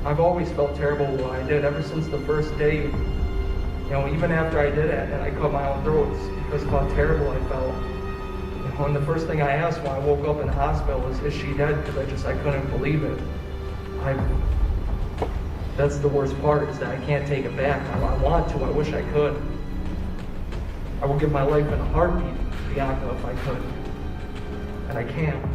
I've always felt terrible what I did ever since the first day. Even after I did it and I cut my own throat, it's because of how terrible I felt. And the first thing I asked when I woke up in the hospital was, is she dead? Because I couldn't believe it. That's the worst part, is that I can't take it back. I want to, I wish I could. I would give my life in a heartbeat, Bianca, if I could. And I can't.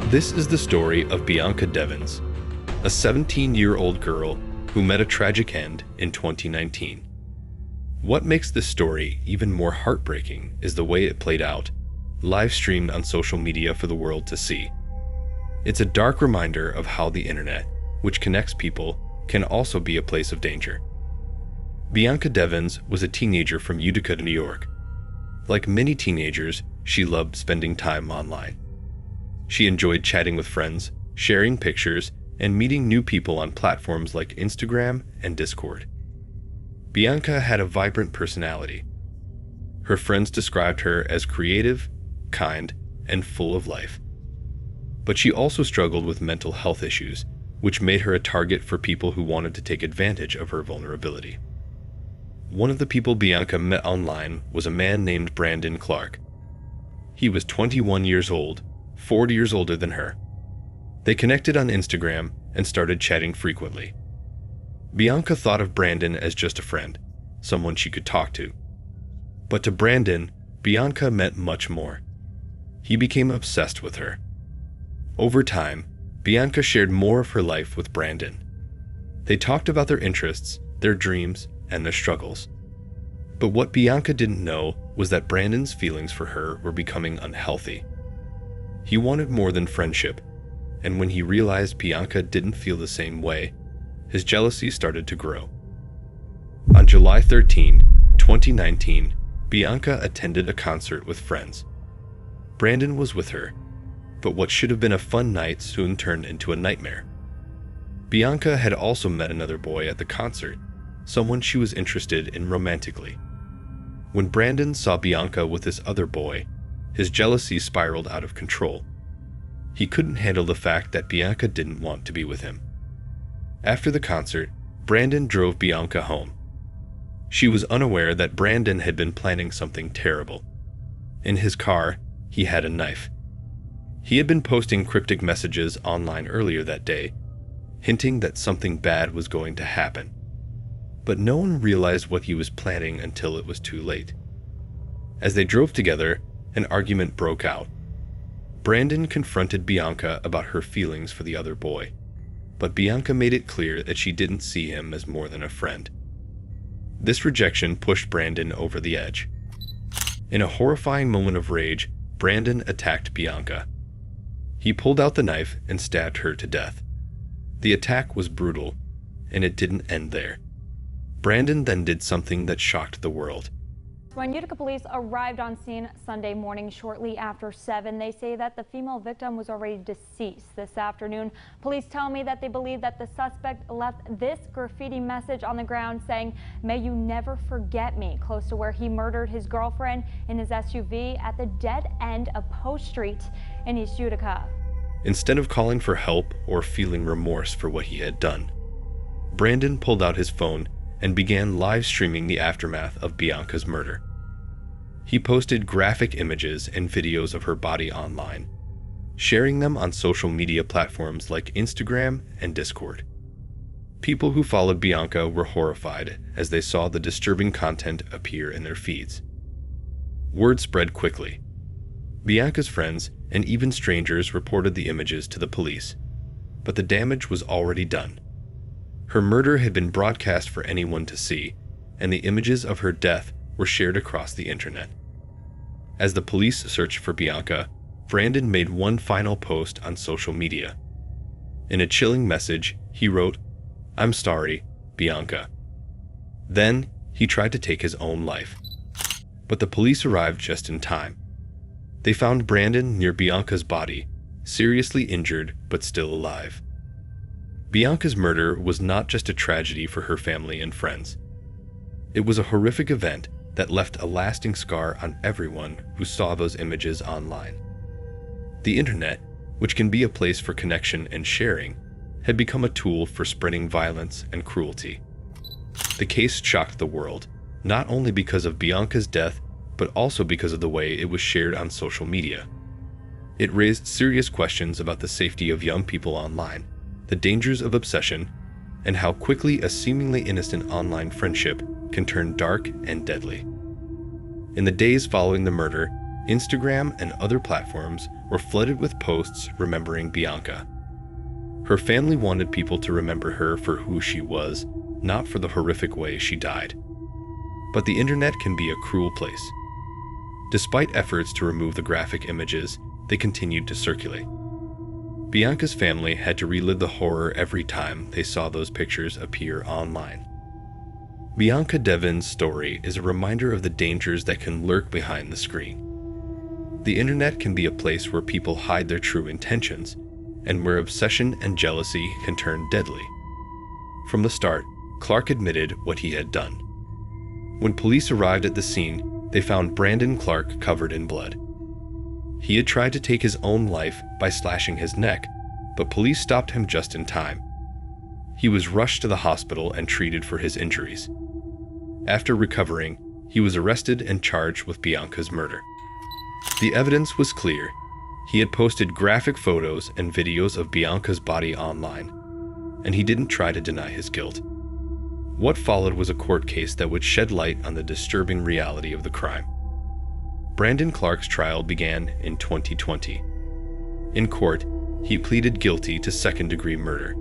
This is the story of Bianca Devins, a 17-year-old girl who met a tragic end in 2019. What makes this story even more heartbreaking is the way it played out, live streamed on social media for the world to see. It's a dark reminder of how the internet, which connects people, can also be a place of danger. Bianca Devins was a teenager from Utica, New York. Like many teenagers, she loved spending time online. She enjoyed chatting with friends, sharing pictures, and meeting new people on platforms like Instagram and Discord. Bianca had a vibrant personality. Her friends described her as creative, kind, and full of life. But she also struggled with mental health issues, which made her a target for people who wanted to take advantage of her vulnerability. One of the people Bianca met online was a man named Brandon Clark. He was 21 years old, 4 years older than her. They connected on Instagram and started chatting frequently. Bianca thought of Brandon as just a friend, someone she could talk to. But to Brandon, Bianca meant much more. He became obsessed with her. Over time, Bianca shared more of her life with Brandon. They talked about their interests, their dreams, and their struggles. But what Bianca didn't know was that Brandon's feelings for her were becoming unhealthy. He wanted more than friendship, and when he realized Bianca didn't feel the same way, his jealousy started to grow. On July 13, 2019, Bianca attended a concert with friends. Brandon was with her, but what should have been a fun night soon turned into a nightmare. Bianca had also met another boy at the concert, someone she was interested in romantically. When Brandon saw Bianca with this other boy, his jealousy spiraled out of control. He couldn't handle the fact that Bianca didn't want to be with him. After the concert, Brandon drove Bianca home. She was unaware that Brandon had been planning something terrible. In his car, he had a knife. He had been posting cryptic messages online earlier that day, hinting that something bad was going to happen. But no one realized what he was planning until it was too late. As they drove together, an argument broke out. Brandon confronted Bianca about her feelings for the other boy, but Bianca made it clear that she didn't see him as more than a friend. This rejection pushed Brandon over the edge. In a horrifying moment of rage, Brandon attacked Bianca. He pulled out the knife and stabbed her to death. The attack was brutal, and it didn't end there. Brandon then did something that shocked the world. When Utica police arrived on scene Sunday morning shortly after 7, they say that the female victim was already deceased. This afternoon, police tell me that they believe that the suspect left this graffiti message on the ground saying, "May you never forget me," close to where he murdered his girlfriend in his SUV at the dead end of Post Street in East Utica. Instead of calling for help or feeling remorse for what he had done, Brandon pulled out his phone and began live streaming the aftermath of Bianca's murder. He posted graphic images and videos of her body online, sharing them on social media platforms like Instagram and Discord. People who followed Bianca were horrified as they saw the disturbing content appear in their feeds. Word spread quickly. Bianca's friends and even strangers reported the images to the police, but the damage was already done. Her murder had been broadcast for anyone to see, and the images of her death were shared across the internet. As the police searched for Bianca, Brandon made one final post on social media. In a chilling message, he wrote, "I'm sorry, Bianca." Then, he tried to take his own life. But the police arrived just in time. They found Brandon near Bianca's body, seriously injured but still alive. Bianca's murder was not just a tragedy for her family and friends. It was a horrific event that left a lasting scar on everyone who saw those images online. The internet, which can be a place for connection and sharing, had become a tool for spreading violence and cruelty. The case shocked the world, not only because of Bianca's death, but also because of the way it was shared on social media. It raised serious questions about the safety of young people online, the dangers of obsession, and how quickly a seemingly innocent online friendship can turn dark and deadly. In the days following the murder, Instagram and other platforms were flooded with posts remembering Bianca. Her family wanted people to remember her for who she was, not for the horrific way she died. But the internet can be a cruel place. Despite efforts to remove the graphic images, they continued to circulate. Bianca's family had to relive the horror every time they saw those pictures appear online. Bianca Devins' story is a reminder of the dangers that can lurk behind the screen. The internet can be a place where people hide their true intentions, and where obsession and jealousy can turn deadly. From the start, Clark admitted what he had done. When police arrived at the scene, they found Brandon Clark covered in blood. He had tried to take his own life by slashing his neck, but police stopped him just in time. He was rushed to the hospital and treated for his injuries. After recovering, he was arrested and charged with Bianca's murder. The evidence was clear. He had posted graphic photos and videos of Bianca's body online, and he didn't try to deny his guilt. What followed was a court case that would shed light on the disturbing reality of the crime. Brandon Clark's trial began in 2020. In court, he pleaded guilty to second-degree murder.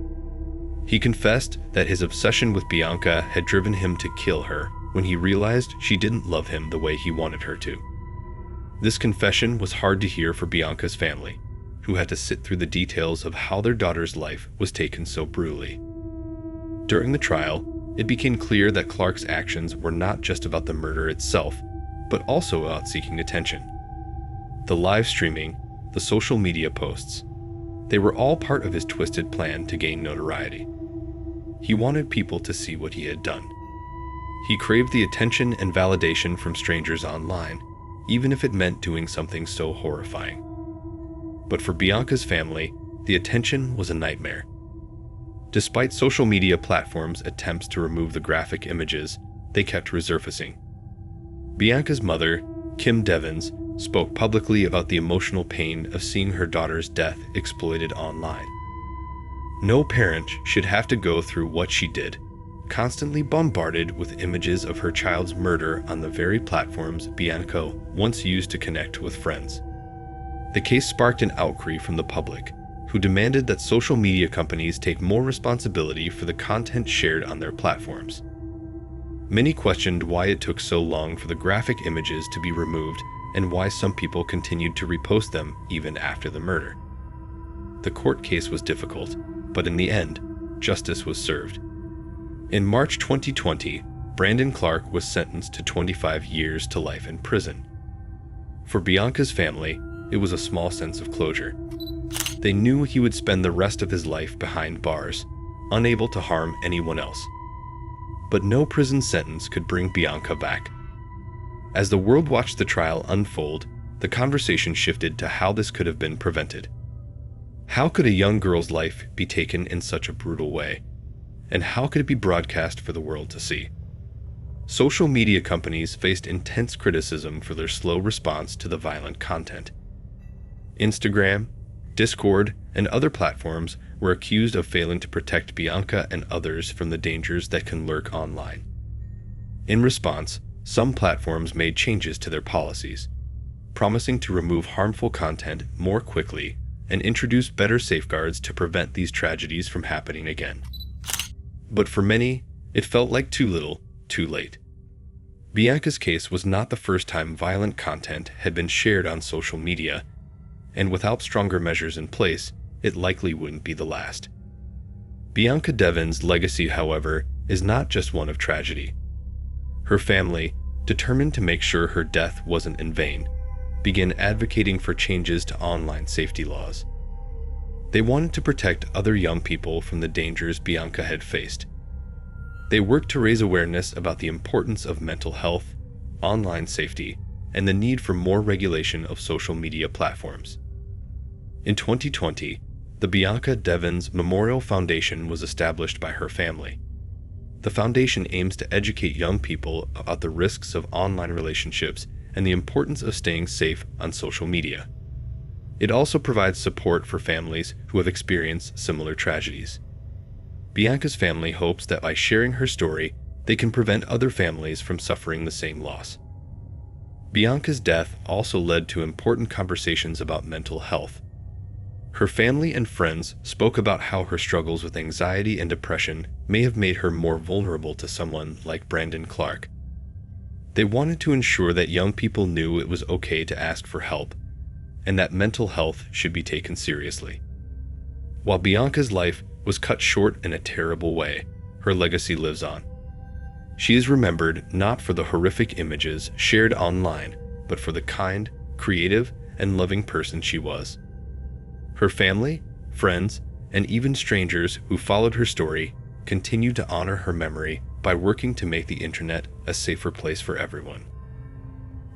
He confessed that his obsession with Bianca had driven him to kill her when he realized she didn't love him the way he wanted her to. This confession was hard to hear for Bianca's family, who had to sit through the details of how their daughter's life was taken so brutally. During the trial, it became clear that Clark's actions were not just about the murder itself, but also about seeking attention. The live streaming, the social media posts, they were all part of his twisted plan to gain notoriety. He wanted people to see what he had done. He craved the attention and validation from strangers online, even if it meant doing something so horrifying. But for Bianca's family, the attention was a nightmare. Despite social media platforms' attempts to remove the graphic images, they kept resurfacing. Bianca's mother, Kim Devins, spoke publicly about the emotional pain of seeing her daughter's death exploited online. No parent should have to go through what she did, constantly bombarded with images of her child's murder on the very platforms Bianca once used to connect with friends. The case sparked an outcry from the public, who demanded that social media companies take more responsibility for the content shared on their platforms. Many questioned why it took so long for the graphic images to be removed and why some people continued to repost them even after the murder. The court case was difficult, but in the end, justice was served. In March 2020, Brandon Clark was sentenced to 25 years to life in prison. For Bianca's family, it was a small sense of closure. They knew he would spend the rest of his life behind bars, unable to harm anyone else. But no prison sentence could bring Bianca back. As the world watched the trial unfold, the conversation shifted to how this could have been prevented. How could a young girl's life be taken in such a brutal way? And how could it be broadcast for the world to see? Social media companies faced intense criticism for their slow response to the violent content. Instagram, Discord, and other platforms were accused of failing to protect Bianca and others from the dangers that can lurk online. In response, some platforms made changes to their policies, promising to remove harmful content more quickly and introduce better safeguards to prevent these tragedies from happening again. But for many, it felt like too little, too late. Bianca's case was not the first time violent content had been shared on social media, and without stronger measures in place, it likely wouldn't be the last. Bianca Devins' legacy, however, is not just one of tragedy. Her family, determined to make sure her death wasn't in vain, began advocating for changes to online safety laws. They wanted to protect other young people from the dangers Bianca had faced. They worked to raise awareness about the importance of mental health, online safety, and the need for more regulation of social media platforms. In 2020, the Bianca Devins Memorial Foundation was established by her family. The foundation aims to educate young people about the risks of online relationships and the importance of staying safe on social media. It also provides support for families who have experienced similar tragedies. Bianca's family hopes that by sharing her story, they can prevent other families from suffering the same loss. Bianca's death also led to important conversations about mental health. Her family and friends spoke about how her struggles with anxiety and depression may have made her more vulnerable to someone like Brandon Clark. They wanted to ensure that young people knew it was okay to ask for help, and that mental health should be taken seriously. While Bianca's life was cut short in a terrible way, her legacy lives on. She is remembered not for the horrific images shared online, but for the kind, creative, and loving person she was. Her family, friends, and even strangers who followed her story continue to honor her memory by working to make the internet a safer place for everyone.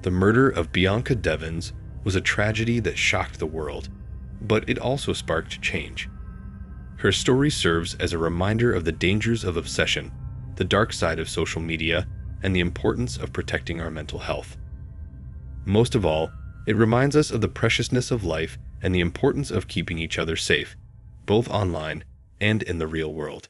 The murder of Bianca Devins was a tragedy that shocked the world, but it also sparked change. Her story serves as a reminder of the dangers of obsession, the dark side of social media, and the importance of protecting our mental health. Most of all, it reminds us of the preciousness of life and the importance of keeping each other safe, both online and in the real world.